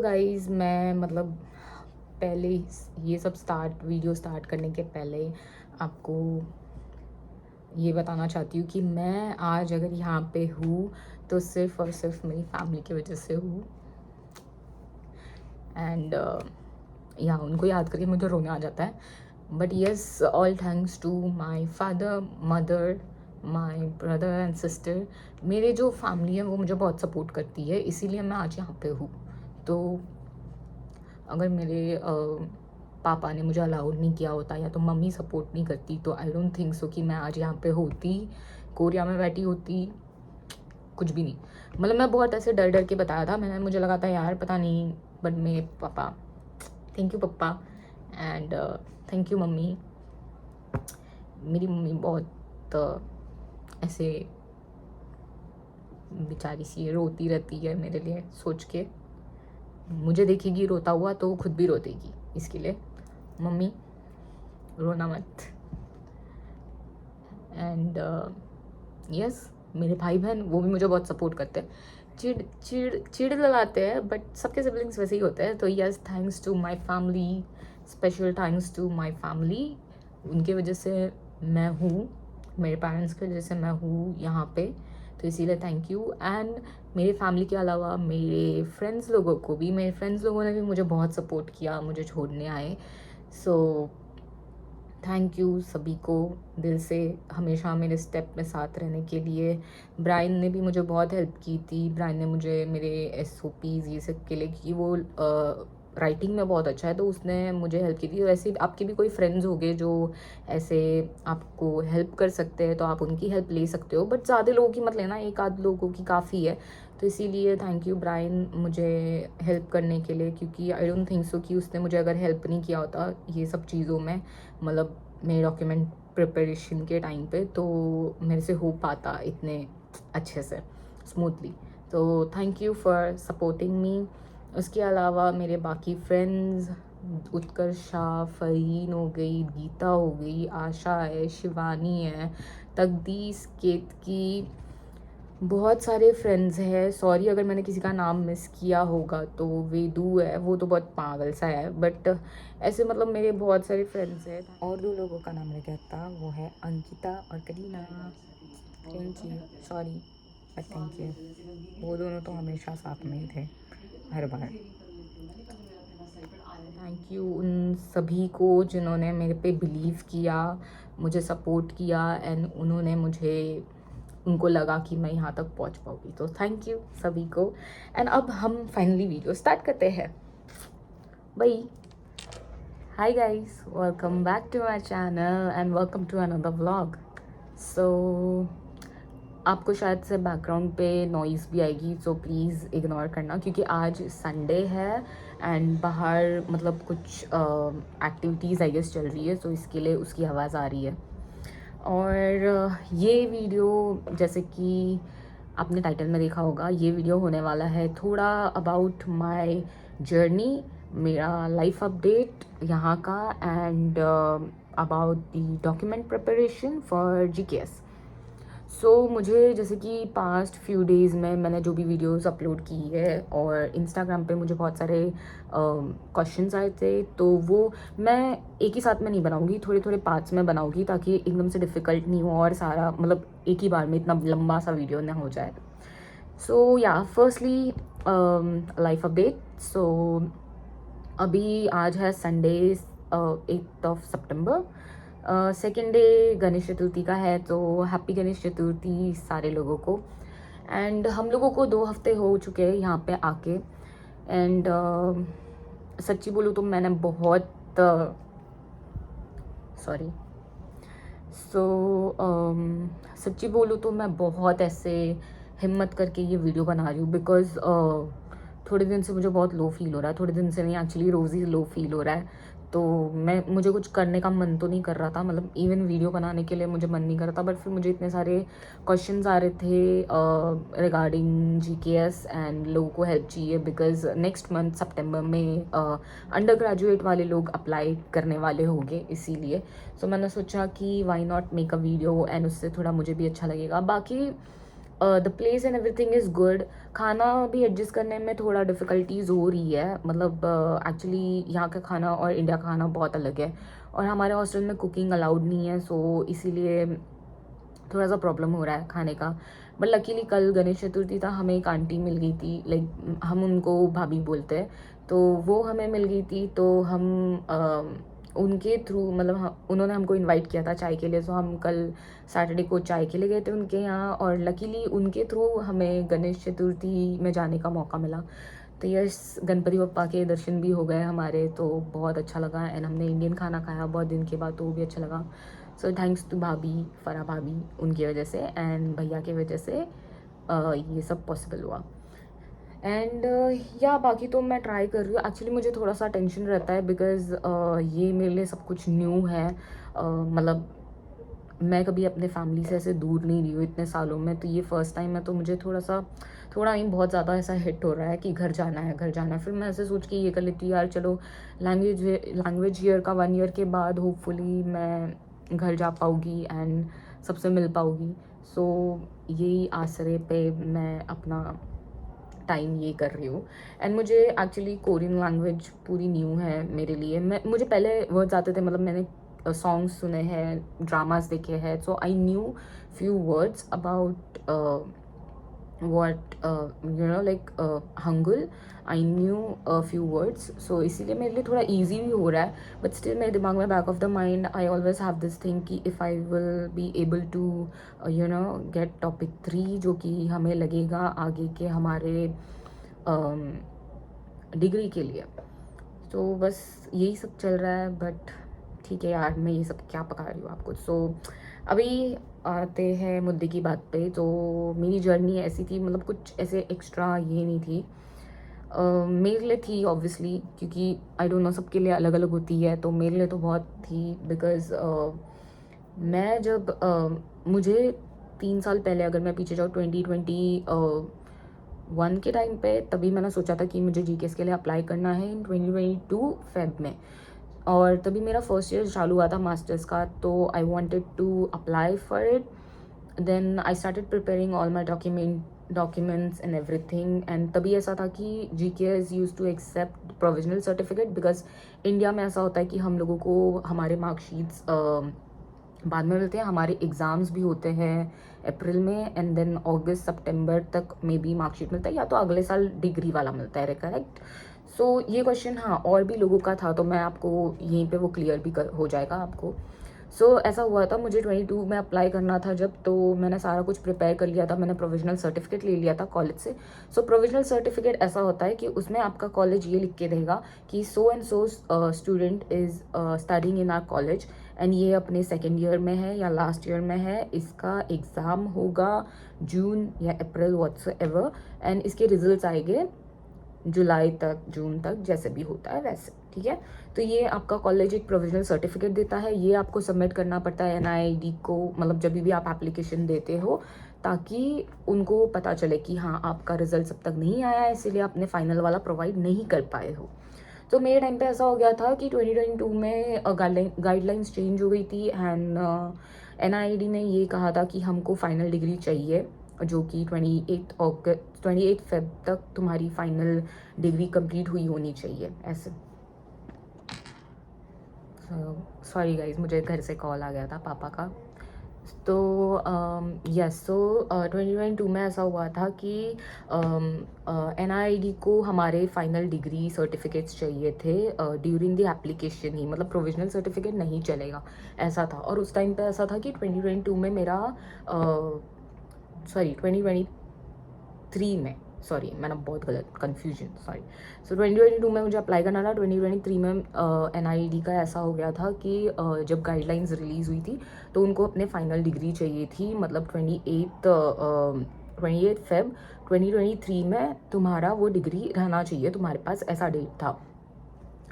Guys मैं मतलब पहले ये सब वीडियो स्टार्ट करने के पहले आपको ये बताना चाहती हूँ कि मैं आज अगर यहाँ पे हूँ तो सिर्फ़ और सिर्फ मेरी फैमिली की वजह से हूँ। एंड यहाँ उनको याद करके मुझे रोना आ जाता है। But yes, all thanks to my father, mother, my brother and sister. मेरे जो फैमिली है वो मुझे बहुत सपोर्ट करती है, इसीलिए मैं आज यहाँ पे हूँ। तो अगर मेरे पापा ने मुझे अलाउड नहीं किया होता या तो मम्मी सपोर्ट नहीं करती तो आई डोंट थिंक सो कि मैं आज यहाँ पे होती, कोरिया में बैठी होती, कुछ भी नहीं। मतलब मैं बहुत ऐसे डर डर के बताया था, मुझे लगा था यार पता नहीं, बट मेरे पापा, थैंक यू पापा एंड थैंक यू मम्मी। मेरी मम्मी बहुत ऐसे बेचारी सी रोती रहती है मेरे लिए सोच के, मुझे देखेगी रोता हुआ तो खुद भी रो देगी, इसके लिए मम्मी रोना मत। एंड यस, मेरे भाई बहन वो भी मुझे बहुत सपोर्ट करते हैं, चिड़ लगाते हैं, बट सबके सिबलिंग्स वैसे ही होते हैं। तो yes, thanks to my family, special thanks to my family. उनके वजह से मैं हूँ, मेरे पेरेंट्स की वजह से मैं हूँ यहाँ पे, तो इसीलिए थैंक यू। एंड मेरे फैमिली के अलावा मेरे फ्रेंड्स लोगों ने भी मुझे बहुत सपोर्ट किया, मुझे छोड़ने आए। सो थैंक यू सभी को दिल से, हमेशा मेरे स्टेप में साथ रहने के लिए। ब्रायन ने भी मुझे बहुत हेल्प की थी। ब्रायन ने मुझे मेरे SOPs ये सब के लिए, क्योंकि वो राइटिंग में बहुत अच्छा है, तो उसने मुझे हेल्प की थी। वैसे आपके भी कोई फ्रेंड्स होंगे जो ऐसे आपको हेल्प कर सकते हैं तो आप उनकी हेल्प ले सकते हो, बट ज़्यादा लोगों की मत लेना, एक आध लोगों की काफ़ी है। तो इसीलिए थैंक यू ब्रायन मुझे हेल्प करने के लिए, क्योंकि आई डोंट थिंक सो कि उसने मुझे अगर हेल्प नहीं किया होता ये सब चीज़ों में, मतलब मेरे डॉक्यूमेंट प्रिपरेशन के टाइम पे, तो मेरे से हो पाता इतने अच्छे से स्मूथली। तो thank you for supporting me. उसके अलावा मेरे बाकी फ्रेंड्स, उत्कर्षा, फरीन हो गई, गीता हो गई, आशा है, शिवानी है, तकदीस, केतकी, बहुत सारे फ्रेंड्स हैं। सॉरी अगर मैंने किसी का नाम मिस किया होगा। तो वेदू है, वो तो बहुत पागल सा है, बट ऐसे मतलब मेरे बहुत सारे फ्रेंड्स हैं। और दो लोगों का नाम रह गया था, वो है अंकिता और Kareena. Thank you, sorry but thank you. वो दोनों तो हमेशा साथ में ही थे, हर बार। थैंक यू उन सभी को जिन्होंने मेरे पे बिलीव किया, मुझे सपोर्ट किया, एंड उनको लगा कि मैं यहाँ तक पहुँच पाऊँगी। तो थैंक यू सभी को। एंड अब हम फाइनली वीडियो स्टार्ट करते हैं। Bye. Hi guys, welcome back to my channel and welcome to another vlog. So आपको शायद से बैकग्राउंड पे नॉइज़ भी आएगी, सो प्लीज़ इग्नोर करना, क्योंकि आज संडे है एंड बाहर मतलब कुछ एक्टिविटीज़ आई गेस चल रही है, सो इसके लिए उसकी आवाज़ आ रही है। और ये वीडियो, जैसे कि आपने टाइटल में देखा होगा, ये वीडियो होने वाला है थोड़ा अबाउट माय जर्नी, मेरा लाइफ अपडेट यहाँ का, and about the document preparation for GKS। सो मुझे जैसे कि पास्ट फ्यू डेज़ में मैंने जो भी वीडियोस अपलोड की है, और इंस्टाग्राम पे मुझे बहुत सारे क्वेश्चंस आए थे, तो वो मैं एक ही साथ में नहीं बनाऊंगी, थोड़े थोड़े पार्ट्स में बनाऊंगी, ताकि एकदम से डिफ़िकल्ट नहीं हो और सारा मतलब एक ही बार में इतना लंबा सा वीडियो ना हो जाए। सो या फर्स्टली लाइफ अपडेट। सो अभी आज है संडे 8 सितंबर, सेकेंड डे गणेश चतुर्थी का है, तो हैप्पी गणेश चतुर्थी सारे लोगों को। एंड हम लोगों को 2 हफ्ते हो चुके हैं यहाँ पे आके। एंड सच्ची बोलूँ तो मैंने बहुत सॉरी सो सच्ची बोलूँ तो मैं बहुत ऐसे हिम्मत करके ये वीडियो बना रही हूँ, बिकॉज़ थोड़े दिन से मुझे बहुत लो फील हो रहा है, थोड़े दिन से नहीं एक्चुअली रोज़ ही लो फील हो रहा है। तो मुझे कुछ करने का मन तो नहीं कर रहा था, मतलब इवन वीडियो बनाने के लिए मुझे मन नहीं कर रहा था, बट फिर मुझे इतने सारे क्वेश्चंस आ रहे थे रिगार्डिंग GKS, एंड लोगों को हेल्प चाहिए, बिकॉज नेक्स्ट मंथ सितंबर में अंडर ग्रेजुएट वाले लोग अप्लाई करने वाले होंगे, इसीलिए सो मैंने सोचा कि why not make a video, and उससे थोड़ा मुझे भी अच्छा लगेगा। बाकी the place and everything is good. खाना भी एडजस्ट करने में थोड़ा डिफ़िकल्टीज़ हो रही है, मतलब एक्चुअली यहाँ का खाना और इंडिया का खाना बहुत अलग है, और हमारे हॉस्टल में कुकिंग अलाउड नहीं है, सो इसीलिए थोड़ा सा प्रॉब्लम हो रहा है खाने का। बट लकीली कल गणेश चतुर्थी था, हमें एक आंटी मिल गई थी, लाइक हम उनको भाभी बोलते हैं, तो वो हमें मिल गई थी, तो हम उनके थ्रू, मतलब उन्होंने हमको इनवाइट किया था चाय के लिए, तो हम कल सैटरडे को चाय के लिए गए थे उनके यहाँ, और लकीली उनके थ्रू हमें गणेश चतुर्थी में जाने का मौका मिला। तो यस, गणपति बप्पा के दर्शन भी हो गए हमारे, तो बहुत अच्छा लगा, एंड हमने इंडियन खाना खाया बहुत दिन के बाद, तो वो भी अच्छा लगा। सो थैंक्स टू भाभी, फरा भाभी, उनकी वजह से एंड भैया की वजह से ये सब पॉसिबल हुआ। एंड या बाकी तो मैं ट्राई कर रही हूँ। एक्चुअली मुझे थोड़ा सा टेंशन रहता है बिकॉज़ ये मेरे लिए सब कुछ न्यू है। मतलब मैं कभी अपने फैमिली से ऐसे दूर नहीं रही हूँ इतने सालों में, तो ये फर्स्ट टाइम है, तो मुझे थोड़ा ही बहुत ज़्यादा ऐसा हिट हो रहा है कि घर जाना है, घर जाना है। फिर मैं ऐसे सोच के ये कर लेती हूँ, यार चलो लैंग्वेज ईयर का 1 ईयर के बाद होपफुली मैं घर जा पाऊँगी एंड सबसे मिल पाऊँगी। सो यही आसरे पे मैं अपना टाइम ये कर रही हूँ। एंड मुझे एक्चुअली कोरियन लैंग्वेज पूरी न्यू है मेरे लिए। मुझे पहले वर्ड्स आते थे, मतलब मैंने सॉन्ग्स सुने हैं, ड्रामास देखे हैं, so I knew few words about what like Hangul. I knew few words, so इसीलिए मेरे लिए थोड़ा ईजी भी हो रहा है। बट स्टिल मेरे दिमाग में back of the mind I always have this thing कि if I will be able to get topic 3, जो कि हमें लगेगा आगे के हमारे डिग्री के लिए। तो बस यही सब चल रहा है। बट ठीक है यार, मैं ये सब क्या पका रही हूँ आपको। सो अभी आते हैं मुद्दे की बात पे। तो मेरी जर्नी ऐसी थी, मतलब कुछ ऐसे एक्स्ट्रा ये नहीं थी। मेरे लिए थी ऑब्वियसली, क्योंकि आई डोंट नो सबके लिए अलग अलग होती है, तो मेरे लिए तो बहुत थी बिकॉज़ मैं जब मुझे 3 साल पहले अगर मैं पीछे जाऊँ 2021 के टाइम पे, तभी मैंने सोचा था कि मुझे जीकेएस के लिए अप्लाई करना है इन 2022 फेब में। और तभी मेरा फर्स्ट ईयर चालू हुआ था मास्टर्स का, तो I wanted to apply for it. Then I started preparing all my documents and everything. And तभी ऐसा था कि GKS use to accept provisional certificate, because India में ऐसा होता है कि हम लोगों को हमारे मार्कशीट्स बाद में मिलते हैं। हमारे एग्ज़ाम्स भी होते हैं अप्रैल में, एंड देन अगस्त सितंबर तक में भी मार्कशीट मिलता है, या तो अगले साल डिग्री वाला मिलता है, करेक्ट। सो ये क्वेश्चन हाँ और भी लोगों का था, तो मैं आपको यहीं पे वो क्लियर भी हो जाएगा आपको। सो ऐसा हुआ था, मुझे 22 में अप्लाई करना था जब, तो मैंने सारा कुछ प्रिपेयर कर लिया था। मैंने प्रोविजनल सर्टिफिकेट ले लिया था कॉलेज से। सो प्रोविजनल सर्टिफिकेट ऐसा होता है कि उसमें आपका कॉलेज ये लिख के देगा कि सो and so student is studying in are college, and ये अपने सेकेंड ईयर में है या लास्ट ईयर में है। इसका एग्ज़ाम होगा जून या अप्रैल व्हाट्सएवर, एंड इसके रिजल्ट्स आएंगे जुलाई तक, जून तक, जैसे भी होता है वैसे, ठीक है। तो ये आपका कॉलेज एक प्रोविजनल सर्टिफिकेट देता है, ये आपको सबमिट करना पड़ता है एनआईडी को, मतलब जब भी आप एप्लीकेशन देते हो, ताकि उनको पता चले कि हाँ आपका रिजल्ट अब तक नहीं आया है, इसीलिए आपने फाइनल वाला प्रोवाइड नहीं कर पाए हो। तो मेरे टाइम पे ऐसा हो गया था कि 2022 में गाइडलाइंस चेंज हो गई थी, एंड एनआईडी ने ये कहा था कि हमको फाइनल डिग्री चाहिए, जो कि 28 फेब तक तुम्हारी फाइनल डिग्री कंप्लीट हुई होनी चाहिए, ऐसे। सॉरी गाइज, मुझे घर से कॉल आ गया था पापा का। तो यस, सो 2022 में ऐसा हुआ था कि एनआईडी को हमारे फाइनल डिग्री सर्टिफिकेट्स चाहिए थे ड्यूरिंग द एप्लीकेशन ही, मतलब प्रोविजनल सर्टिफिकेट नहीं चलेगा, ऐसा था। और उस टाइम पे ऐसा था कि 2022 में मेरा 2023 में, सॉरी मैंने बहुत गलत कन्फ्यूजन, सॉरी। सो 2022 में मुझे अप्लाई करना था। 2023 में एनआईडी का ऐसा हो गया था कि जब गाइडलाइंस रिलीज़ हुई थी, तो उनको अपने फाइनल डिग्री चाहिए थी, मतलब 28 फेब 2023 में तुम्हारा वो डिग्री रहना चाहिए तुम्हारे पास, ऐसा डेट था।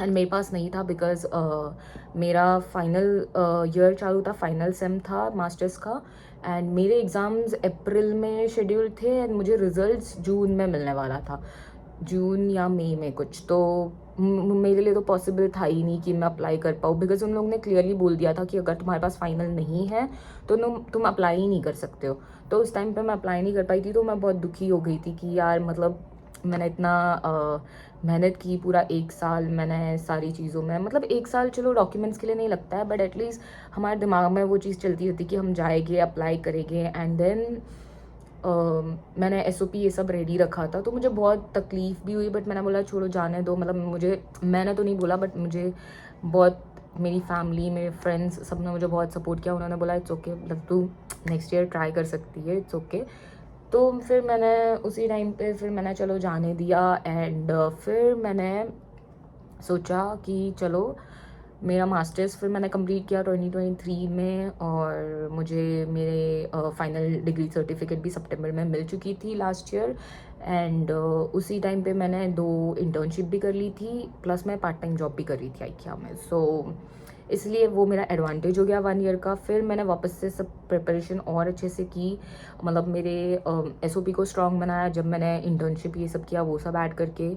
एंड मेरे पास नहीं था बिकॉज मेरा फाइनल ईयर चालू था, फाइनल सेम था मास्टर्स का, एंड मेरे एग्ज़ाम्स अप्रैल में शेड्यूल थे, एंड मुझे रिजल्ट्स जून में मिलने वाला था, जून या मई में कुछ। तो मेरे लिए तो पॉसिबल था ही नहीं कि मैं अप्लाई कर पाऊँ, बिकॉज उन लोगों ने क्लियरली बोल दिया था कि अगर तुम्हारे पास फाइनल नहीं है तो तुम अप्लाई ही नहीं कर सकते हो। तो उस टाइम पे मैं अप्लाई नहीं कर पाई थी, तो मैं बहुत दुखी हो गई थी कि यार मतलब मैंने इतना मेहनत की, पूरा 1 साल मैंने सारी चीज़ों में, मतलब 1 साल चलो डॉक्यूमेंट्स के लिए नहीं लगता है, बट एटलीस्ट हमारे दिमाग में वो चीज़ चलती रहती कि हम जाएंगे, अप्लाई करेंगे, एंड देन मैंने एसओपी ये सब रेडी रखा था। तो मुझे बहुत तकलीफ़ भी हुई, बट मैंने बोला छोड़ो जाने दो, मतलब मैंने तो नहीं बोला, बट मुझे बहुत, मेरी फैमिली, मेरे फ्रेंड्स, सब ने मुझे बहुत सपोर्ट किया। उन्होंने बोला इट्स ओके, मतलब तू नेक्स्ट ईयर ट्राई कर सकती है, इट्स ओके। तो फिर मैंने उसी टाइम पे फिर मैंने चलो जाने दिया, एंड फिर मैंने सोचा कि चलो मेरा मास्टर्स फिर मैंने कंप्लीट किया 2023 में, और मुझे मेरे फाइनल डिग्री सर्टिफिकेट भी सितंबर में मिल चुकी थी लास्ट ईयर। एंड उसी टाइम पे मैंने 2 इंटर्नशिप भी कर ली थी, प्लस मैं पार्ट टाइम जॉब भी कर रही थी आइकिया में। सो इसलिए वो मेरा एडवांटेज हो गया 1 ईयर का। फिर मैंने वापस से सब प्रिपरेशन और अच्छे से की, मतलब मेरे एसओपी को स्ट्रॉन्ग बनाया जब मैंने इंटर्नशिप ये सब किया, वो सब ऐड करके।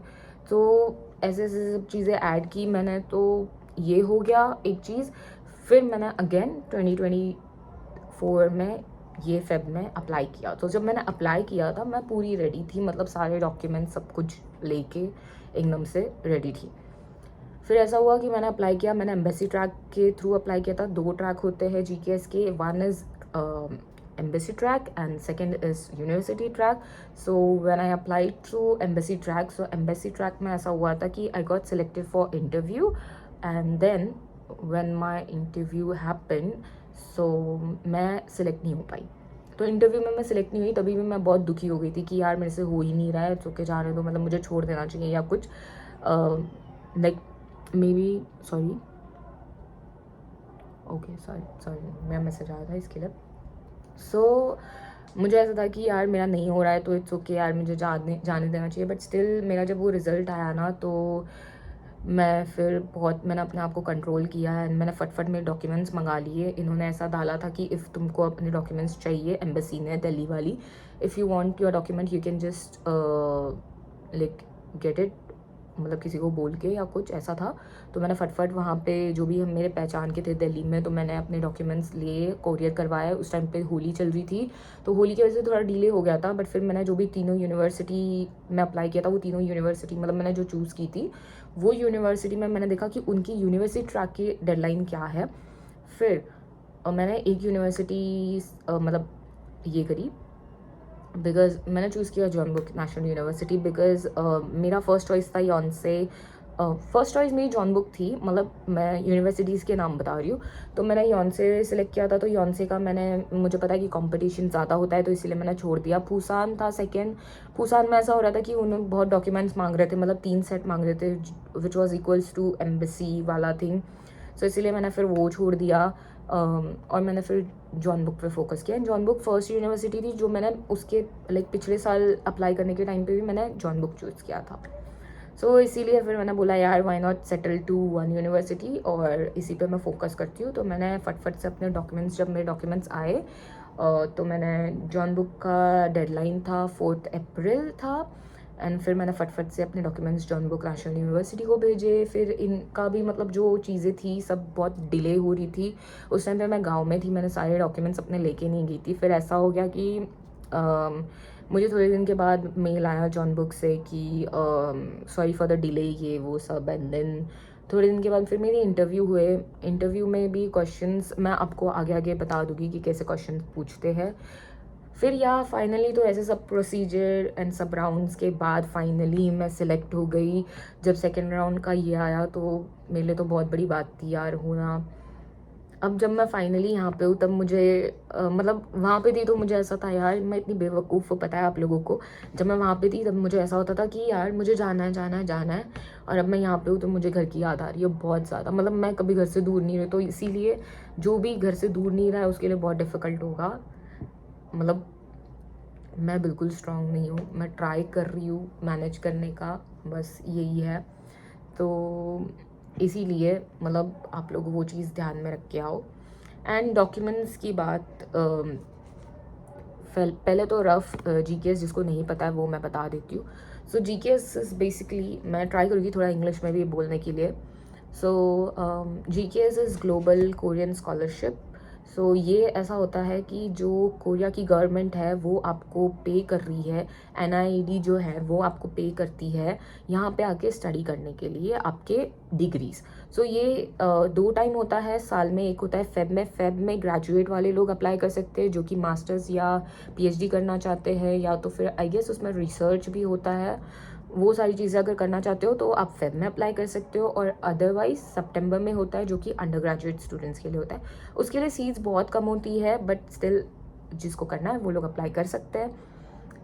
तो ऐसे ऐसे सब चीज़ें ऐड की मैंने, तो ये हो गया एक चीज़। फिर मैंने अगेन 2024 में ये फेब में अप्लाई किया। तो जब मैंने अप्लाई किया था मैं पूरी रेडी थी, मतलब सारे डॉक्यूमेंट सब कुछ लेके एकदम से रेडी थी। फिर ऐसा हुआ कि मैंने अप्लाई किया, मैंने एम्बेसी ट्रैक के थ्रू अप्लाई किया था। 2 ट्रैक होते हैं जीकेएस के, one is embassy track and second is university track. So when I applied through embassy track, so embassy track में ऐसा हुआ था कि I got selected for interview, and then when my interview happened, so मैं select नहीं हो पाई। तो interview में मैं सिलेक्ट नहीं हुई, तभी भी मैं बहुत दुखी हो गई थी कि यार मेरे से हो ही नहीं रहा है, चुके जाने दो, मतलब मुझे छोड़ देना चाहिए या कुछ, like may be, sorry, okay sorry sorry, मेरा मैसेज आया था इसके लिए। सो मुझे ऐसा था कि यार मेरा नहीं हो रहा है तो इट्स ओके यार, मुझे जाने देना चाहिए। बट स्टिल मेरा जब वो रिज़ल्ट आया ना, तो मैंने अपने आप को कंट्रोल किया, एंड मैंने फटफट मेरे डॉक्यूमेंट्स मंगा लिए। इन्होंने ऐसा डाला था कि इफ़ तुमको अपने डॉक्यूमेंट्स चाहिए, एम्बेसी ने, दिल्ली वाली, if you want your document you can just like get it, मतलब किसी को बोल के या कुछ ऐसा था। तो मैंने फटफट वहाँ पे जो भी हम मेरे पहचान के थे दिल्ली में, तो मैंने अपने डॉक्यूमेंट्स लिए, कोरियर करवाए। उस टाइम पे होली चल रही थी, तो होली की वजह से थोड़ा डिले हो गया था। बट फिर मैंने जो भी तीनों यूनिवर्सिटी में अप्लाई किया था, वो तीनों यूनिवर्सिटी, मतलब मैंने जो चूज़ की थी वो यूनिवर्सिटी में, मैंने देखा कि उनकी यूनिवर्सिटी ट्रैक की डेडलाइन क्या है। फिर मैंने एक यूनिवर्सिटी मतलब ये करी, बिकॉज मैंने चूज़ किया जॉन बुक नेशनल यूनिवर्सिटी, बिकॉज मेरा फर्स्ट चॉइस था यॉन्से। फर्स्ट चॉइस मेरी जॉन बुक थी, मतलब मैं यूनिवर्सिटीज़ के नाम बता रही हूँ। तो मैंने यॉन्से सेलेक्ट किया था, तो यॉन्से का मुझे पता है कि कंपटीशन ज़्यादा होता है, तो इसलिए मैंने छोड़ दिया। फूसान था सेकेंड। फूसान में ऐसा हो रहा था कि उन्होंने बहुत डॉक्यूमेंट्स मांग रहे थे, मतलब 3 सेट मांग रहे थे, which was equals to embassy वाला थिंग। सो इसीलिए मैंने फिर वो छोड़ दिया, और मैंने फिर जॉन बुक पे फोकस किया। जॉन बुक फर्स्ट यूनिवर्सिटी थी जो मैंने उसके लाइक पिछले साल अप्लाई करने के टाइम पे भी मैंने जॉन बुक चूज़ किया था। सो इसीलिए फिर मैंने बोला यार why not settle to one university, और इसी पे मैं फोकस करती हूँ। तो मैंने फटफट से अपने डॉक्यूमेंट्स, जब मेरे डॉक्यूमेंट्स आए, तो मैंने जॉन बुक का डेडलाइन था 4 अप्रैल था, एंड फिर मैंने फटफट से अपने documents John book national university को भेजे। फिर इनका भी मतलब जो चीज़ें थी सब बहुत डिले हो रही थी। उस टाइम पे मैं गांव में थी, मैंने सारे डॉक्यूमेंट्स अपने लेके नहीं गई थी। फिर ऐसा हो गया कि मुझे थोड़े दिन के बाद मेल आया जॉन बुक से कि सॉरी फॉर द डिले, ये वो सब। एंड देन थोड़े दिन के बाद फिर मेरे इंटरव्यू हुए। इंटरव्यू में भी क्वेश्चंस मैं आपको आगे आगे बता दूँगी कि कैसे क्वेश्चन पूछते हैं। फिर या फाइनली तो ऐसे सब प्रोसीजर एंड सब राउंड्स के बाद फाइनली मैं सिलेक्ट हो गई। जब सेकेंड राउंड का ये आया तो मेरे लिए तो बहुत बड़ी बात थी यार होना। अब जब मैं फाइनली यहाँ पे हूँ तब मुझे मतलब वहाँ पे थी तो मुझे ऐसा था यार मैं इतनी बेवकूफ़, पता है आप लोगों को। जब मैं वहाँ पे थी तब मुझे ऐसा होता था कि यार मुझे जाना है जाना है जाना है, और अब मैं यहाँ पे हूँ तो मुझे घर की याद आ रही है बहुत ज़्यादा। मतलब मैं कभी घर से दूर नहीं रही, तो इसीलिए जो भी घर से दूर नहीं रहा है उसके लिए बहुत डिफ़िकल्ट होगा। मतलब मैं बिल्कुल स्ट्रांग नहीं हूँ, मैं ट्राई कर रही हूँ मैनेज करने का, बस यही है। तो इसीलिए मतलब आप लोग वो चीज़ ध्यान में रख के आओ। एंड डॉक्यूमेंट्स की बात, पहले तो रफ GKS जिसको नहीं पता है वो मैं बता देती हूँ. सो GKS इज़ बेसिकली, मैं ट्राई करूँगी थोड़ा इंग्लिश में भी बोलने के लिए. So GKS is global Korean scholarship. So ये ऐसा होता है कि जो कोरिया की गवर्नमेंट है वो आपको पे कर रही है, NIED जो है वो आपको पे करती है यहाँ पे आके स्टडी करने के लिए आपके डिग्रीज. सो ये 2 टाइम होता है साल में. एक होता है फेब में ग्रेजुएट वाले लोग अप्लाई कर सकते हैं जो कि मास्टर्स या PhD करना चाहते हैं, या तो फिर आई गेस उसमें रिसर्च भी होता है. वो सारी चीज़ें अगर करना चाहते हो तो आप फेब में अप्लाई कर सकते हो. और अदरवाइज सितंबर में होता है जो कि अंडर ग्रेजुएट स्टूडेंट्स के लिए होता है. उसके लिए सीट्स बहुत कम होती है, बट स्टिल जिसको करना है वो लोग अप्लाई कर सकते हैं.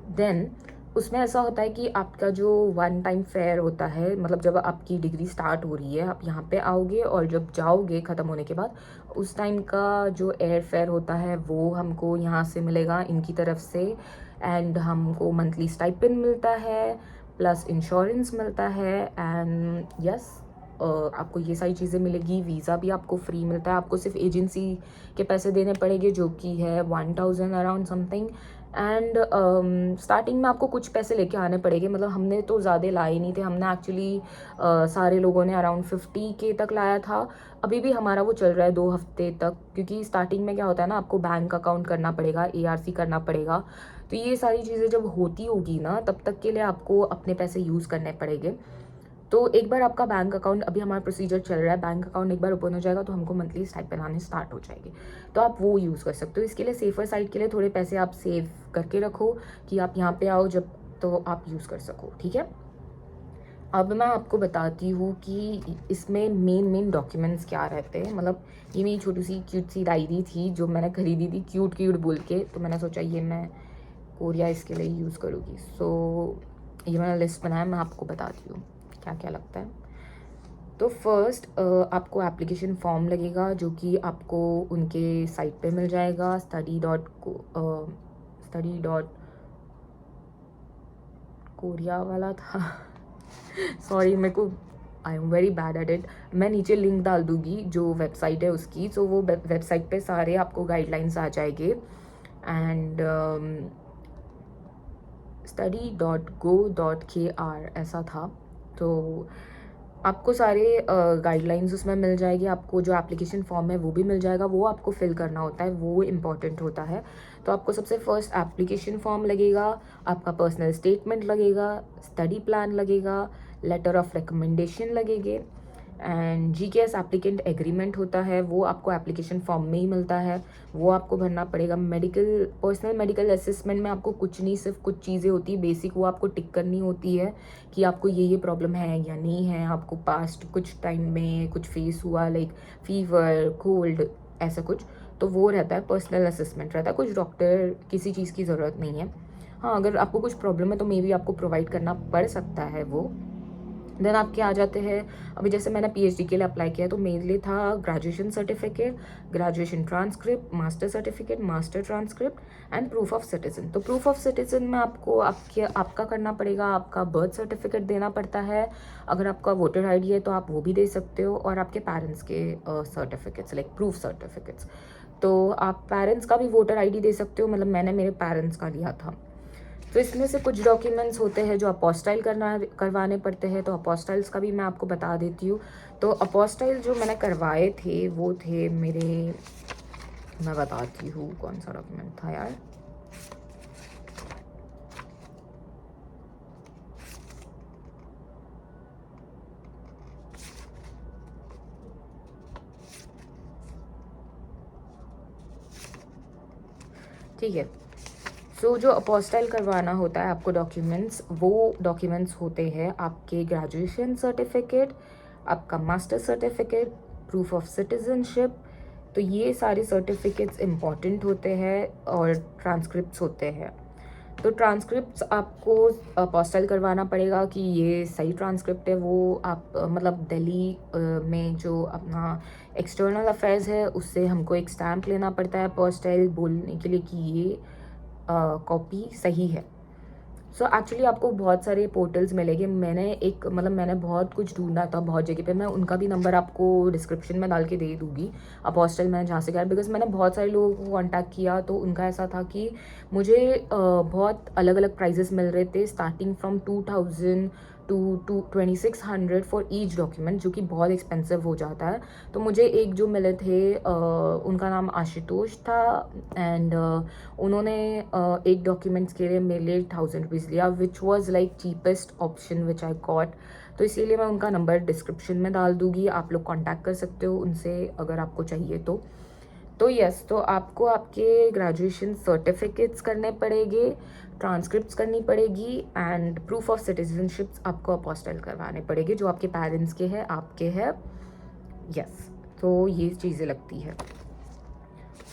देन उसमें ऐसा होता है कि आपका जो 1 टाइम फेयर होता है, मतलब जब आपकी डिग्री स्टार्ट हो रही है आप यहाँ पे आओगे और जब जाओगे ख़त्म होने के बाद, उस टाइम का जो एयर फेयर होता है वो हमको यहाँ से मिलेगा इनकी तरफ से. एंड हमको मंथली स्टाइपेंड मिलता है, प्लस इंश्योरेंस मिलता है. एंड यस, आपको ये सारी चीज़ें मिलेगी. वीज़ा भी आपको फ्री मिलता है. आपको सिर्फ एजेंसी के पैसे देने पड़ेंगे जो कि है 1000 अराउंड समथिंग. एंड स्टार्टिंग में आपको कुछ पैसे लेके आने पड़ेंगे. मतलब हमने तो ज़्यादा लाए नहीं थे. हमने एक्चुअली सारे लोगों ने अराउंड 50K तक लाया था. अभी भी हमारा वो चल रहा है 2 हफ्ते तक, क्योंकि स्टार्टिंग में क्या होता है ना, आपको बैंक अकाउंट करना पड़ेगा, ARC करना पड़ेगा. तो ये सारी चीज़ें जब होती होगी ना, तब तक के लिए आपको अपने पैसे यूज़ करने पड़ेंगे. तो एक बार आपका बैंक अकाउंट, अभी हमारा प्रोसीजर चल रहा है, बैंक अकाउंट एक बार ओपन हो जाएगा तो हमको मंथली स्टाइपेंड आने स्टार्ट हो जाएगी. तो आप वो यूज़ कर सकते हो. इसके लिए सेफर साइड के लिए थोड़े पैसे आप सेव करके रखो कि आप यहाँ पे आओ जब तो आप यूज़ कर सको. ठीक है, अब मैं आपको बताती हूँ कि इसमें मेन डॉक्यूमेंट्स क्या रहते हैं. मतलब ये मेरी छोटी सी क्यूट सी डायरी थी जो मैंने खरीदी थी क्यूट बोल के. तो मैंने सोचा ये मैं कोरिया इसके लिए यूज़ करूँगी. सो ये मैंने लिस्ट बनाया, मैं आपको बताती हूँ क्या क्या लगता है. तो फर्स्ट आपको एप्लीकेशन फॉर्म लगेगा जो कि आपको उनके साइट पे मिल जाएगा. स्टडी डॉट कोरिया वाला था. सॉरी, मेरे को I am very bad at it. मैं नीचे लिंक डाल दूँगी जो वेबसाइट है उसकी. तो वो वेबसाइट पे सारे आपको गाइडलाइंस आ जाएंगे. एंड study.go.kr ऐसा था. तो आपको सारे गाइडलाइंस उसमें मिल जाएगी. आपको जो एप्लीकेशन फॉर्म है वो भी मिल जाएगा. वो आपको फिल करना होता है, वो इम्पॉर्टेंट होता है. तो आपको सबसे फर्स्ट एप्लीकेशन फॉर्म लगेगा, आपका पर्सनल स्टेटमेंट लगेगा, स्टडी प्लान लगेगा, लेटर ऑफ रिकमेंडेशन लगेंगे. एंड GKS एप्लीकेंट एग्रीमेंट होता है, वो आपको एप्लीकेशन फॉर्म में ही मिलता है, वो आपको भरना पड़ेगा. पर्सनल मेडिकल असेसमेंट में आपको कुछ नहीं, सिर्फ कुछ चीज़ें होती है बेसिक, वो आपको टिक करनी होती है कि आपको ये प्रॉब्लम है या नहीं है, आपको पास्ट कुछ टाइम में कुछ फेस हुआ लाइक फीवर, कोल्ड, ऐसा कुछ. तो वो रहता है, पर्सनल असेसमेंट रहता है. कुछ डॉक्टर किसी चीज़ की ज़रूरत नहीं है. हाँ, अगर आपको कुछ प्रॉब्लम है तो मे बी आपको प्रोवाइड करना पड़ सकता है वो. देन आपके आ जाते हैं, अभी जैसे मैंने PhD के लिए अप्लाई किया तो मेरे लिए था graduation certificate, graduation transcript, master certificate, master transcript and proof of citizen. तो प्रूफ ऑफ सिटीजन में आपको आपका करना पड़ेगा, आपका बर्थ सर्टिफिकेट देना पड़ता है. अगर आपका वोटर ID है तो आप वो भी दे सकते हो, और आपके पेरेंट्स के सर्टिफिकेट्स लाइक प्रूफ सर्टिफिकेट्स. तो आप पेरेंट्स का भी वोटर ID दे सकते हो. मतलब मैंने मेरे पेरेंट्स का लिया था. तो इसमें से कुछ डॉक्यूमेंट्स होते हैं जो अपोस्टाइल करवाने पड़ते हैं. तो अपोस्टाइल्स का भी मैं आपको बता देती हूँ. तो अपोस्टाइल जो मैंने करवाए थे वो थे मेरे, मैं बताती हूँ कौन सा डॉक्यूमेंट था यार. ठीक है, सो जो अपोस्टाइल करवाना होता है आपको डॉक्यूमेंट्स, वो डॉक्यूमेंट्स होते हैं आपके ग्रेजुएशन सर्टिफिकेट, आपका master certificate, proof of citizenship. तो ये सारे सर्टिफिकेट्स इम्पॉर्टेंट होते हैं, और ट्रांसक्रिप्ट्स होते हैं. तो ट्रांसक्रिप्ट्स आपको अपोस्टाइल करवाना पड़ेगा कि ये सही ट्रांसक्रिप्ट है. वो आप मतलब दिल्ली में जो अपना एक्सटर्नल अफेयर्स है उससे हमको एक स्टैम्प लेना पड़ता है अपोस्टाइल बोलने के लिए कि ये कॉपी सही है. सो एक्चुअली आपको बहुत सारे पोर्टल्स मिलेंगे। मैंने बहुत कुछ ढूंढा था बहुत जगह पे, मैं उनका भी नंबर आपको डिस्क्रिप्शन में डाल के दे दूँगी। अपोस्टल मैं जहाँ से गया, बिकॉज मैंने बहुत सारे लोगों को कांटेक्ट किया, तो उनका ऐसा था कि मुझे बहुत अलग अलग प्राइजेस मिल रहे थे, starting from 2000 to 2600 for each document, जो कि बहुत एक्सपेंसिव हो जाता है। तो मुझे एक जो मिले थे उनका नाम आशुतोष था, एंड उन्होंने एक डॉक्यूमेंट्स के लिए मेरे लिए 1000 रुपीज़ लिया, which was like cheapest option which I got. तो इसीलिए मैं उनका नंबर डिस्क्रिप्शन में डाल दूँगी, आप लोग कांटेक्ट कर सकते हो उनसे अगर आपको चाहिए तो यस, तो आपको आपके ग्रेजुएशन सर्टिफिकेट्स करने पड़ेंगे, ट्रांसक्रिप्ट्स करनी पड़ेगी, एंड प्रूफ ऑफ सिटीजनशिप्स आपको अपोस्टल करवाने पड़ेंगे, जो आपके पेरेंट्स के हैं, आपके हैं। यस, तो ये चीज़ें लगती है।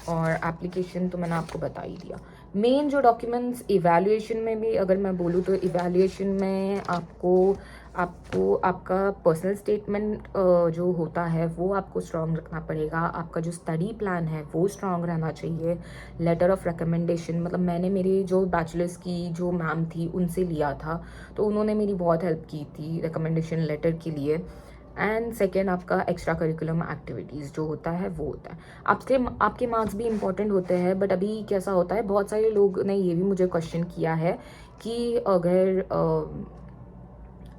और एप्लीकेशन तो मैंने आपको बता ही दिया। मेन जो डॉक्यूमेंट्स इवैल्यूएशन में भी अगर मैं बोलूँ, तो इवैल्यूएशन में आपको आपको आपका पर्सनल स्टेटमेंट जो होता है वो आपको स्ट्रॉन्ग रखना पड़ेगा। आपका जो स्टडी प्लान है वो स्ट्रॉन्ग रहना चाहिए। लेटर ऑफ रिकमेंडेशन, मतलब मैंने मेरी जो बैचलर्स की जो मैम थी उनसे लिया था, तो उन्होंने मेरी बहुत हेल्प की थी रिकमेंडेशन लेटर के लिए। एंड सेकेंड, आपका एक्स्ट्रा करिकुलम एक्टिविटीज़ जो होता है वो होता है। आपके मार्क्स भी इम्पॉर्टेंट होते हैं, बट अभी कैसा होता है, बहुत सारे लोग ने ये भी मुझे क्वेश्चन किया है कि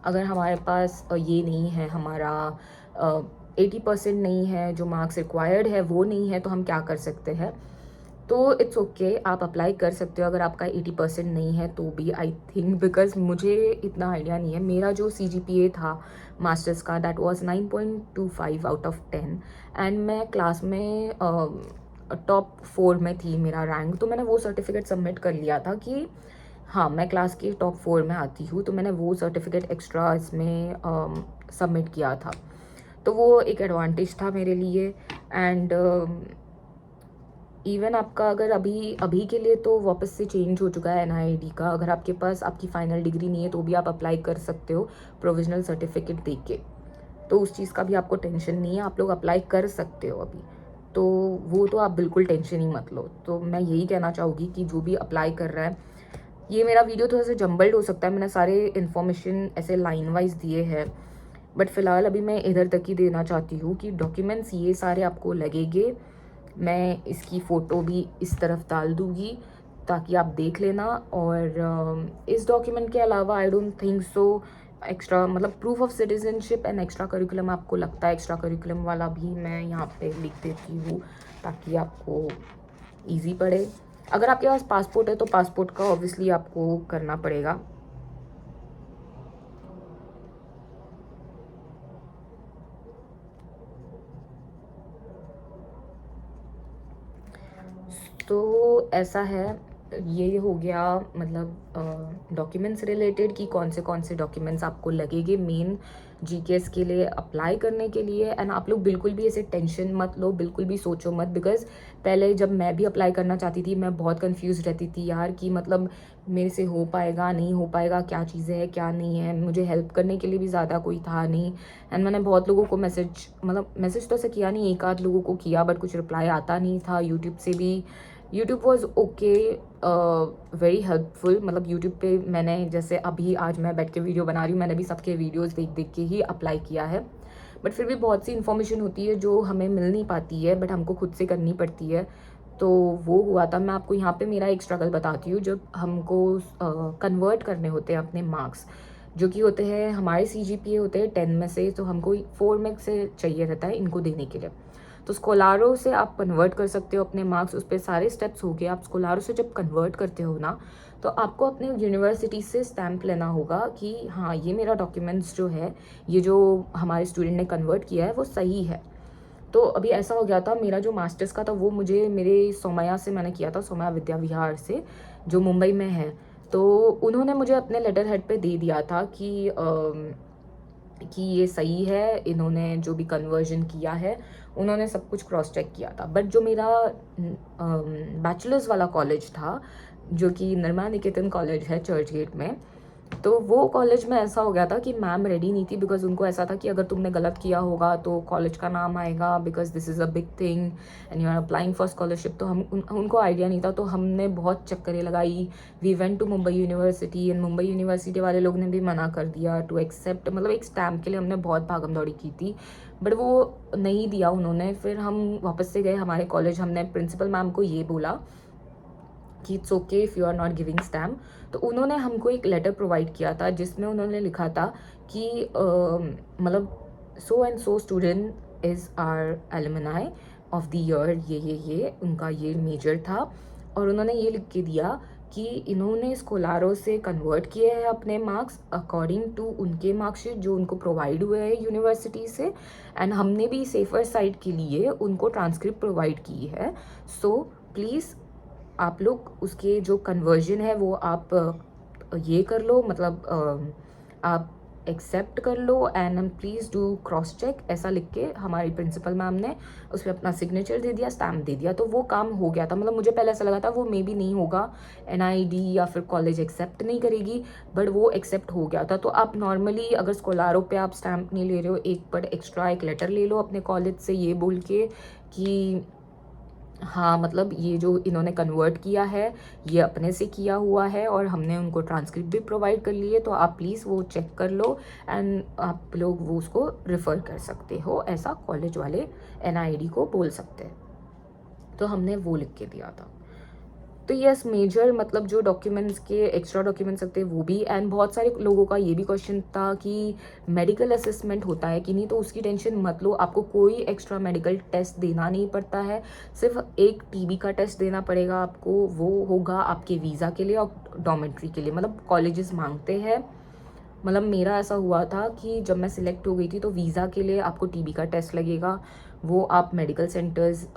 अगर हमारे पास ये नहीं है, हमारा 80% नहीं है, जो मार्क्स रिक्वायर्ड है वो नहीं है, तो हम क्या कर सकते हैं। तो इट्स ओके, आप अप्लाई कर सकते हो अगर आपका 80% नहीं है तो भी, आई थिंक, बिकॉज मुझे इतना आइडिया नहीं है। मेरा जो CGPA था मास्टर्स का, that was 9.25 out of 10, and मैं क्लास में टॉप 4 में थी मेरा रैंक। तो मैंने वो सर्टिफिकेट सबमिट कर लिया था कि हाँ, मैं क्लास के टॉप 4 में आती हूँ, तो मैंने वो सर्टिफिकेट एक्स्ट्रा इसमें सबमिट किया था। तो वो एक एडवांटेज था मेरे लिए। एंड इवन आपका अगर अभी के लिए तो वापस से चेंज हो चुका है NID का, अगर आपके पास आपकी फाइनल डिग्री नहीं है तो भी आप अप्लाई कर सकते हो प्रोविजनल सर्टिफिकेट दे के। तो उस चीज़ का भी आपको टेंशन नहीं है, आप लोग अप्लाई कर सकते हो अभी। तो वो तो आप बिल्कुल टेंशन ही मत लो। तो मैं यही कहना चाहूँगी कि जो भी अप्लाई कर रहा है, ये मेरा वीडियो थोड़ा सा जम्बल्ड हो सकता है, मैंने सारे इन्फॉर्मेशन ऐसे लाइन वाइज दिए हैं, बट फिलहाल अभी मैं इधर तक ही देना चाहती हूँ कि डॉक्यूमेंट्स ये सारे आपको लगेंगे। मैं इसकी फ़ोटो भी इस तरफ डाल दूँगी ताकि आप देख लेना। और इस डॉक्यूमेंट के अलावा I don't think so extra, मतलब proof of citizenship and extra curriculum आपको लगता है, एक्स्ट्रा करिकुलम वाला भी मैं यहाँ पे लिख देती हूँ ताकि आपको ईजी पड़े। अगर आपके पास पासपोर्ट है तो पासपोर्ट का ऑब्वियसली आपको करना पड़ेगा। तो ऐसा है, ये हो गया मतलब डॉक्यूमेंट्स रिलेटेड कि कौन से डॉक्यूमेंट्स आपको लगेंगे मेन GKS के लिए अप्लाई करने के लिए। एंड आप लोग बिल्कुल भी ऐसे टेंशन मत लो, बिल्कुल भी सोचो मत, बिकॉज पहले जब मैं भी अप्लाई करना चाहती थी मैं बहुत कंफ्यूज रहती थी यार कि मतलब मेरे से हो पाएगा नहीं हो पाएगा, क्या चीज़ें हैं क्या नहीं है। मुझे हेल्प करने के लिए भी ज़्यादा कोई था नहीं। एंड मैंने बहुत लोगों को मैसेज तो ऐसे किया नहीं, एक आध लोगों को किया, बट कुछ रिप्लाई आता नहीं था। यूट्यूब से भी, YouTube was okay, very helpful. मतलब यूट्यूब पे मैंने जैसे अभी आज मैं बैठ के वीडियो बना रही हूँ, मैंने भी सबके वीडियोस देख देख के ही अप्लाई किया है। बट फिर भी बहुत सी इन्फॉर्मेशन होती है जो हमें मिल नहीं पाती है, बट हमको खुद से करनी पड़ती है। तो वो हुआ था। मैं आपको यहाँ पे मेरा एक स्ट्रगल बताती हूँ। जब हमको कन्वर्ट करने होते हैं अपने मार्क्स, जो कि होते हैं हमारे CGPA होते हैं 10 में से, तो हमको 4 में से चाहिए रहता है इनको देने के लिए। तो स्कोलारो से आप कन्वर्ट कर सकते हो अपने मार्क्स, उस पर सारे स्टेप्स हो गए। आप स्कोलारो से जब कन्वर्ट करते हो ना, तो आपको अपने यूनिवर्सिटी से स्टैंप लेना होगा कि हाँ, ये मेरा डॉक्यूमेंट्स जो है, ये जो हमारे स्टूडेंट ने कन्वर्ट किया है वो सही है। तो अभी ऐसा हो गया था, मेरा जो मास्टर्स का था वो मुझे मेरे सोमया से मैंने किया था, सोमया विद्या विहार से, जो मुंबई में है। तो उन्होंने मुझे अपने लेटर हेड पे दे दिया था कि ये सही है, इन्होंने जो भी कन्वर्जन किया है उन्होंने सब कुछ क्रॉस चेक किया था। बट जो मेरा बैचलर्स वाला कॉलेज था, जो कि निर्मला निकेतन कॉलेज है चर्च गेट में, तो वो कॉलेज में ऐसा हो गया था कि मैम रेडी नहीं थी, बिकॉज उनको ऐसा था कि अगर तुमने गलत किया होगा तो कॉलेज का नाम आएगा, because this is a big thing and you are applying for scholarship. तो उनको आइडिया नहीं था, तो हमने बहुत चक्करें लगाई। We went to Mumbai university and Mumbai university वाले लोग ने भी मना कर दिया टू एक्सेप्ट, मतलब एक स्टैम्प के लिए हमने बहुत भागम दौड़ी की थी, बट वो नहीं दिया उन्होंने। फिर हम वापस से गए हमारे कॉलेज, हमने प्रिंसिपल मैम को ये बोला कि it's okay if you are not giving stamp. तो उन्होंने हमको एक लेटर प्रोवाइड किया था जिसमें उन्होंने लिखा था कि मतलब so and so student is are alumni of the year, ये उनका ये मेजर था। और उन्होंने ये लिख के दिया कि इन्होंने स्कोलारो से कन्वर्ट किए हैं अपने मार्क्स अकॉर्डिंग टू उनके मार्कशीट जो उनको प्रोवाइड हुए हैं यूनिवर्सिटी से, एंड हमने भी सेफर साइड के लिए उनको ट्रांसक्रिप्ट प्रोवाइड की है। सो प्लीज़ आप लोग उसके जो कन्वर्जन है वो आप ये कर लो, मतलब आप एक्सेप्ट कर लो and please do cross check, ऐसा लिख के हमारी प्रिंसिपल मैम ने उस पर अपना सिग्नेचर दे दिया, स्टैम्प दे दिया। तो वो काम हो गया था। मतलब मुझे पहले ऐसा लगा था वो मे बी नहीं होगा, एनआईडी या फिर कॉलेज एक्सेप्ट नहीं करेगी, बट वो एक्सेप्ट हो गया था। तो आप नॉर्मली अगर स्कोलारो पे आप स्टैम्प नहीं ले रहे हो, एक पर एक्स्ट्रा एक लेटर ले लो अपने कॉलेज से ये बोल के कि हाँ, मतलब ये जो इन्होंने कन्वर्ट किया है ये अपने से किया हुआ है और हमने उनको ट्रांसक्रिप्ट भी प्रोवाइड कर लिए, तो आप प्लीज़ वो चेक कर लो एंड आप लोग वो उसको रेफ़र कर सकते हो, ऐसा कॉलेज वाले एनआईडी को बोल सकते हैं। तो हमने वो लिख के दिया था। तो यस, मेजर मतलब जो डॉक्यूमेंट्स के एक्स्ट्रा डॉक्यूमेंट्स लगते हैं वो भी, एंड बहुत सारे लोगों का ये भी क्वेश्चन था कि मेडिकल असेसमेंट होता है कि नहीं, तो उसकी टेंशन मत लो, आपको कोई एक्स्ट्रा मेडिकल टेस्ट देना नहीं पड़ता है, सिर्फ एक टीबी का टेस्ट देना पड़ेगा आपको, वो होगा आपके वीज़ा के लिए और डॉर्मेट्री के लिए, मतलब कॉलेजेस मांगते हैं। मतलब मेरा ऐसा हुआ था कि जब मैं सिलेक्ट हो गई थी तो वीज़ा के लिए आपको टीबी का टेस्ट लगेगा, वो आप मेडिकल सेंटर्स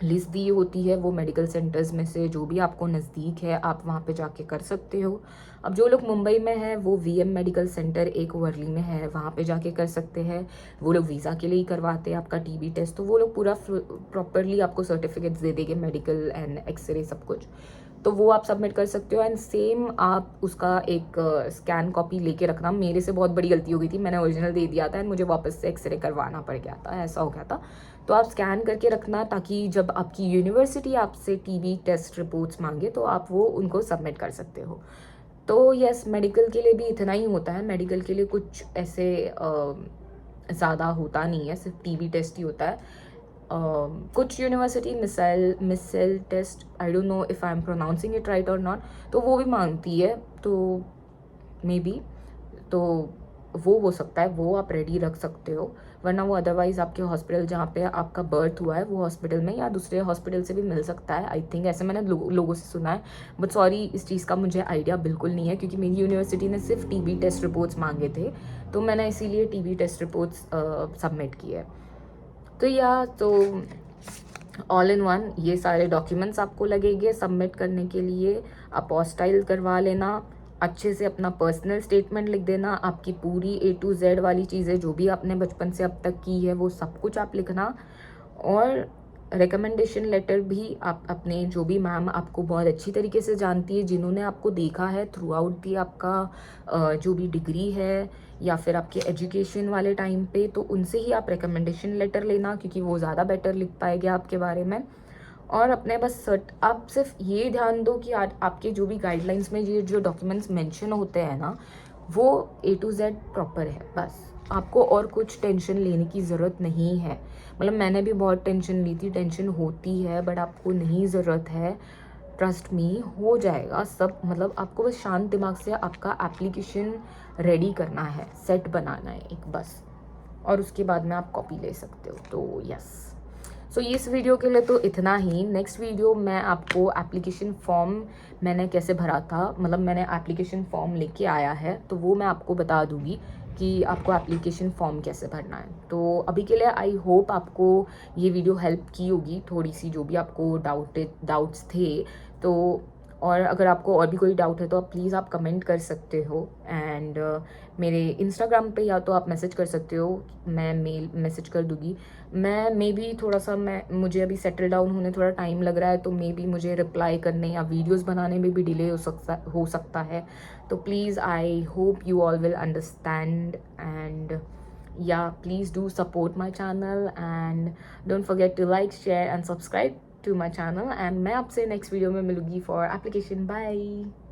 लिस्ट दी होती है, वो मेडिकल सेंटर्स में से जो भी आपको नज़दीक है आप वहाँ पे जाके कर सकते हो। अब जो लोग मुंबई में हैं वो वीएम मेडिकल सेंटर एक वर्ली में है, वहाँ पे जाके कर सकते हैं। वो लोग वीज़ा के लिए ही करवाते हैं आपका टीबी टेस्ट, तो वो लोग पूरा प्रॉपरली आपको सर्टिफिकेट्स दे देंगे, मेडिकल एंड एक्सरे सब कुछ, तो वो आप सबमिट कर सकते हो। एंड सेम आप उसका एक स्कैन कॉपी लेके रखना। मेरे से बहुत बड़ी गलती हो गई थी, मैंने ओरिजिनल दे दिया था एंड मुझे वापस से एक्सरे करवाना पड़ गया था, ऐसा हो गया था। तो आप स्कैन करके रखना ताकि जब आपकी यूनिवर्सिटी आपसे टीबी टेस्ट रिपोर्ट्स मांगे तो आप वो उनको सबमिट कर सकते हो। तो यस, मेडिकल के लिए भी इतना ही होता है, मेडिकल के लिए कुछ ऐसे ज़्यादा होता नहीं है, सिर्फ टीबी टेस्ट ही होता है। कुछ यूनिवर्सिटी मिसाइल टेस्ट, I don't know if I am pronouncing it right और नॉट, तो वो भी मांगती है, तो मे बी तो वो हो सकता है, वो आप रेडी रख सकते हो। वरना वो अदरवाइज़ आपके हॉस्पिटल जहाँ पे आपका बर्थ हुआ है वो हॉस्पिटल में या दूसरे हॉस्पिटल से भी मिल सकता है, आई थिंक, ऐसे मैंने लोगों से सुना है। बट सॉरी, इस चीज़ का मुझे आइडिया बिल्कुल नहीं है क्योंकि मेरी यूनिवर्सिटी ने सिर्फ टीबी टेस्ट रिपोर्ट्स मांगे थे, तो मैंने इसीलिए टीबी टेस्ट रिपोर्ट्स सबमिट किए। तो ऑल इन वन ये सारे डॉक्यूमेंट्स आपको लगेंगे सबमिट करने के लिए। अपोस्टाइल करवा लेना, अच्छे से अपना पर्सनल स्टेटमेंट लिख देना, आपकी पूरी A to Z वाली चीज़ें जो भी आपने बचपन से अब तक की है वो सब कुछ आप लिखना। और रिकमेंडेशन लेटर भी आप अपने जो भी मैम आपको बहुत अच्छी तरीके से जानती है, जिन्होंने आपको देखा है थ्रू आउट दी आपका जो भी डिग्री है या फिर आपके एजुकेशन वाले टाइम पे, तो उनसे ही आप रिकमेंडेशन लेटर लेना क्योंकि वो ज़्यादा बेटर लिख पाएंगे आपके बारे में। और अपने बस आप सिर्फ ये ध्यान दो कि आपके जो भी गाइडलाइंस में ये जो डॉक्यूमेंट्स मेंशन होते हैं ना वो A to Z प्रॉपर है, बस आपको और कुछ टेंशन लेने की ज़रूरत नहीं है। मतलब मैंने भी बहुत टेंशन ली थी, टेंशन होती है, बट आपको नहीं ज़रूरत है, ट्रस्ट मी, हो जाएगा सब। मतलब आपको बस शांत दिमाग से आपका एप्लीकेशन रेडी करना है, सेट बनाना है एक बस, और उसके बाद में आप कॉपी ले सकते हो। तो यस, सो इस वीडियो के लिए तो इतना ही। नेक्स्ट वीडियो मैं आपको एप्लीकेशन फॉर्म मैंने कैसे भरा था, मतलब मैंने एप्लीकेशन फॉर्म लेके आया है, तो वो मैं आपको बता दूंगी कि आपको एप्लीकेशन फॉर्म कैसे भरना है। तो अभी के लिए आई होप आपको ये वीडियो हेल्प की होगी थोड़ी सी, जो भी आपको डाउट्स थे। तो और अगर आपको और भी कोई डाउट है तो आप प्लीज़ आप कमेंट कर सकते हो। एंड मेरे इंस्टाग्राम पे या तो आप मैसेज कर सकते हो, मैं मेल मैसेज कर दूँगी। मैं मे बी थोड़ा सा मुझे अभी सेटल डाउन होने थोड़ा टाइम लग रहा है, तो मे बी मुझे रिप्लाई करने या वीडियोस बनाने में भी डिले हो सकता है। तो please I hope you all will understand and yeah, please do support my channel and don't forget to like, share and subscribe to my channel, and मैं आपसे next video में मिलूंगी for application. Bye.